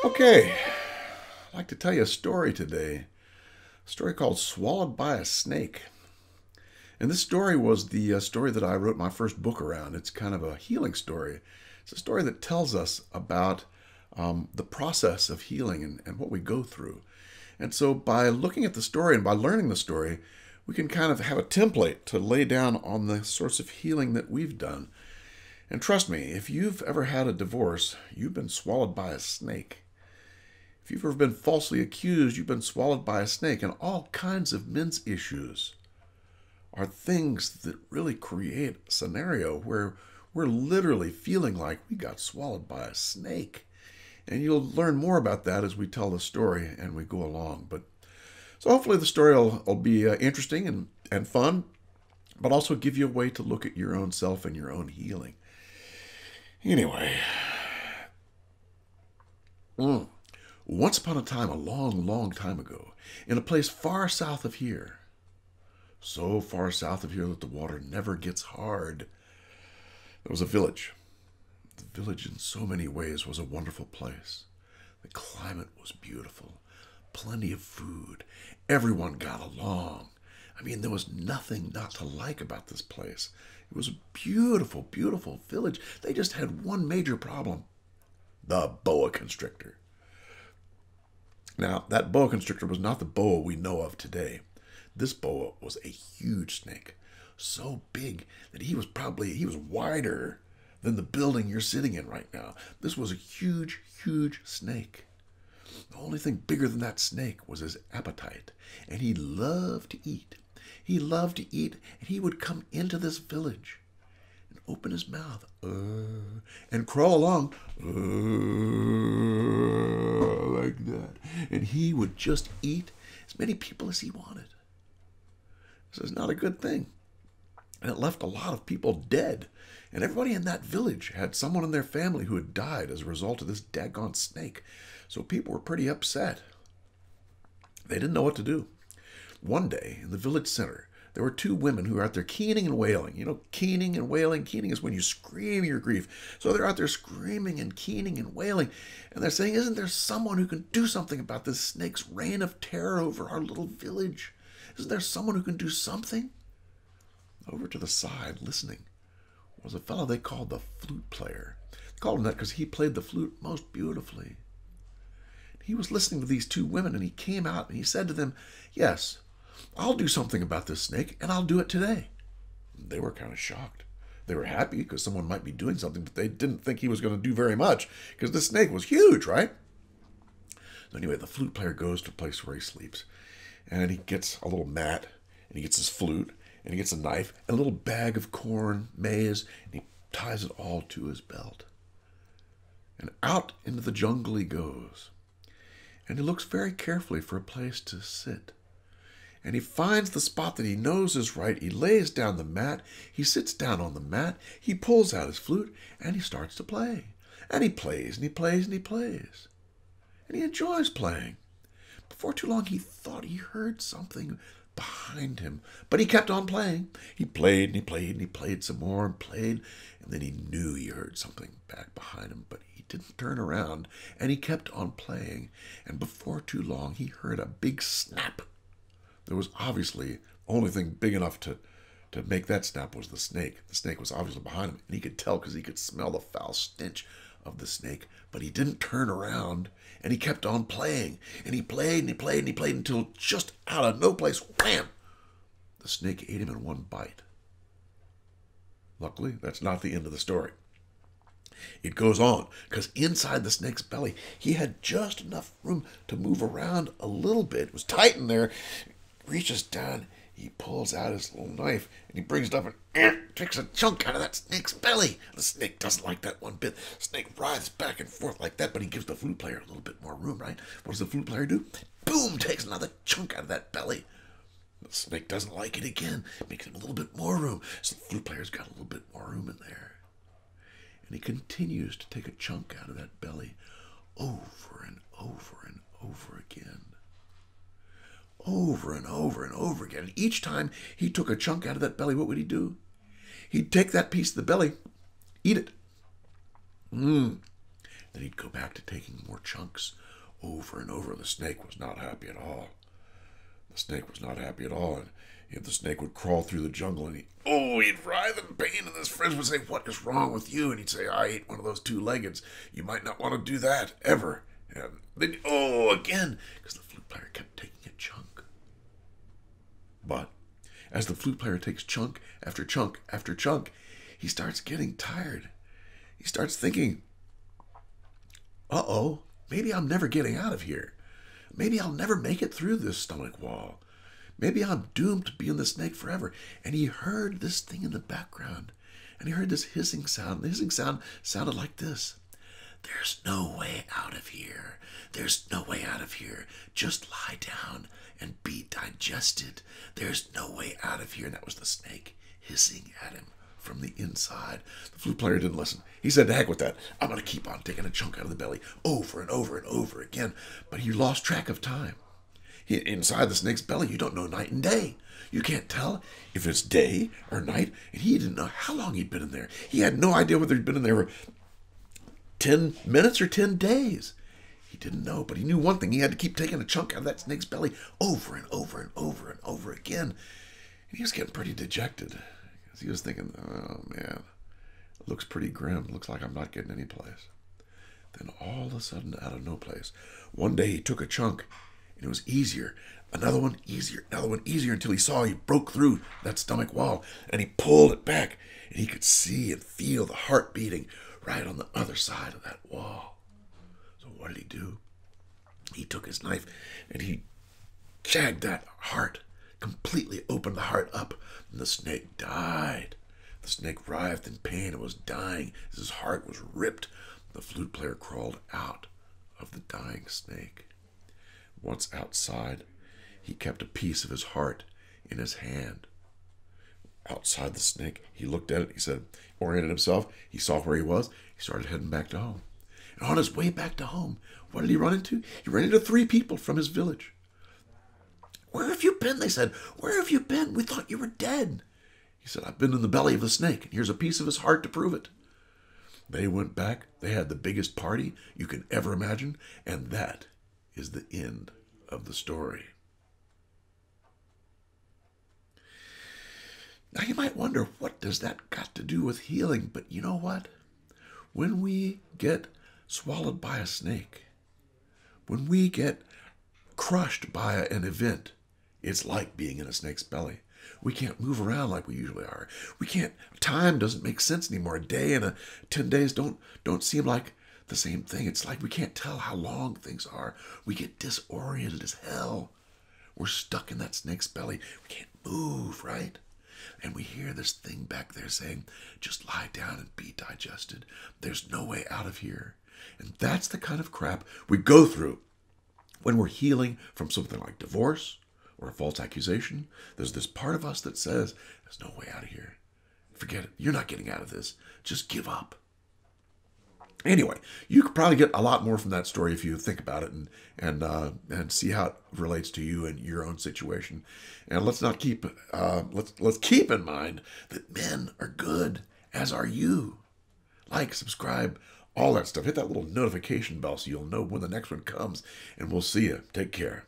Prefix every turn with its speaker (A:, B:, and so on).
A: Okay, I'd like to tell you a story today. A story called Swallowed by a Snake. And this story was the story that I wrote my first book around. It's kind of a healing story. It's a story that tells us about the process of healing and what we go through. And so by looking at the story and by learning the story, we can kind of have a template to lay down on the sorts of healing that we've done. And trust me, if you've ever had a divorce, you've been swallowed by a snake. If you've ever been falsely accused, you've been swallowed by a snake. And all kinds of men's issues are things that really create a scenario where we're literally feeling like we got swallowed by a snake. And you'll learn more about that as we tell the story and we go along. So hopefully the story will be interesting and fun, but also give you a way to look at your own self and your own healing. Anyway. Once upon a time, a long, long time ago, in a place far south of here, so far south of here that the water never gets hard, there was a village. The village in so many ways was a wonderful place. The climate was beautiful, plenty of food, everyone got along. I mean, there was nothing not to like about this place. It was a beautiful, beautiful village. They just had one major problem: the boa constrictor. Now, that boa constrictor was not the boa we know of today. This boa was a huge snake, so big that he was wider than the building you're sitting in right now. This was a huge, huge snake. The only thing bigger than that snake was his appetite, and he loved to eat. He loved to eat, and he would come into this village and open his mouth and crawl along like that. And he would just eat as many people as he wanted. This is not a good thing. And it left a lot of people dead. And everybody in that village had someone in their family who had died as a result of this daggone snake. So people were pretty upset. They didn't know what to do. One day, in the village center, there were two women who were out there keening and wailing. You know, keening and wailing. Keening is when you scream your grief. So they're out there screaming and keening and wailing. And they're saying, isn't there someone who can do something about this snake's reign of terror over our little village? Isn't there someone who can do something? Over to the side, listening, was a fellow they called the flute player. They called him that because he played the flute most beautifully. He was listening to these two women, and he came out and he said to them, yes, I'll do something about this snake, and I'll do it today. They were kind of shocked. They were happy because someone might be doing something, but they didn't think he was going to do very much because this snake was huge, right? So anyway, the flute player goes to a place where he sleeps, and he gets a little mat, and he gets his flute, and he gets a knife, and a little bag of corn, maize, and he ties it all to his belt. And out into the jungle he goes, and he looks very carefully for a place to sit. And he finds the spot that he knows is right. He lays down the mat. He sits down on the mat. He pulls out his flute, and he starts to play. And he plays, and he plays, and he plays. And he enjoys playing. Before too long, he thought he heard something behind him. But he kept on playing. He played, and he played, and he played some more, and played. And then he knew he heard something back behind him, but he didn't turn around. And he kept on playing. And before too long, he heard a big snap. There was obviously the only thing big enough to make that snap was the snake. The snake was obviously behind him, and he could tell because he could smell the foul stench of the snake. But he didn't turn around, and he kept on playing. And he played, and he played, and he played until just out of no place, wham! The snake ate him in one bite. Luckily, that's not the end of the story. It goes on, because inside the snake's belly, he had just enough room to move around a little bit. It was tight in there. Reaches down, he pulls out his little knife, and he brings it up and takes a chunk out of that snake's belly. The snake doesn't like that one bit. The snake writhes back and forth like that, but he gives the flute player a little bit more room, right? What does the flute player do? Boom! Takes another chunk out of that belly. The snake doesn't like it again. Makes him a little bit more room. So the flute player's got a little bit more room in there. And he continues to take a chunk out of that belly over and over and over again. Over and over and over again. And each time he took a chunk out of that belly, what would he do? He'd take that piece of the belly, eat it. Then he'd go back to taking more chunks over and over. The snake was not happy at all. The snake was not happy at all. And if the snake would crawl through the jungle and he'd writhe in pain, and his friends would say, "What is wrong with you?" And he'd say, "I ate one of those two-leggeds. You might not want to do that, ever." And then, again, because the flute player kept taking a chunk. But as the flute player takes chunk after chunk after chunk, he starts getting tired. He starts thinking, maybe I'm never getting out of here. Maybe I'll never make it through this stomach wall. Maybe I'm doomed to be in the snake forever. And he heard this thing in the background. And he heard this hissing sound. The hissing sound sounded like this. "There's no way out of here. There's no way out of here. Just lie down and be digested. There's no way out of here." And that was the snake hissing at him from the inside. The flute player didn't listen. He said, "To heck with that. I'm going to keep on taking a chunk out of the belly over and over and over again." But he lost track of time. Inside the snake's belly, you don't know night and day. You can't tell if it's day or night. And he didn't know how long he'd been in there. He had no idea whether he'd been in there for 10 minutes or 10 days. He didn't know, but he knew one thing. He had to keep taking a chunk out of that snake's belly over and over and over and over again. And he was getting pretty dejected, because he was thinking, "Oh, man, it looks pretty grim. It looks like I'm not getting any place." Then all of a sudden, out of no place, one day he took a chunk, and it was easier. Another one easier, another one easier, until he saw he broke through that stomach wall, and he pulled it back, and he could see and feel the heart beating right on the other side of that wall. So what did he do? He took his knife, and he jagged that heart, completely opened the heart up, and the snake died. The snake writhed in pain and was dying as his heart was ripped. The flute player crawled out of the dying snake. Once outside, he kept a piece of his heart in his hand. Outside the snake, he looked at it, he said, oriented himself, he saw where he was, he started heading back to home. And on his way back to home, what did he run into? He ran into 3 people from his village. "Where have you been?" they said. "Where have you been? We thought you were dead." He said, "I've been in the belly of the snake, and here's a piece of his heart to prove it." They went back, they had the biggest party you can ever imagine, and that is the end of the story. Now you might wonder, what does that got to do with healing? But you know what? When we get swallowed by a snake, when we get crushed by an event, it's like being in a snake's belly. We can't move around like we usually are. Time doesn't make sense anymore. A day and 10 days don't seem like the same thing. It's like we can't tell how long things are. We get disoriented as hell. We're stuck in that snake's belly. We can't move, right? And we hear this thing back there saying, "Just lie down and be digested. There's no way out of here." And that's the kind of crap we go through when we're healing from something like divorce or a false accusation. There's this part of us that says, "There's no way out of here. Forget it. You're not getting out of this. Just give up." Anyway, you could probably get a lot more from that story if you think about it and see how it relates to you and your own situation. And let's keep in mind that men are good, as are you. Like, subscribe, all that stuff. Hit that little notification bell so you'll know when the next one comes. And we'll see you. Take care.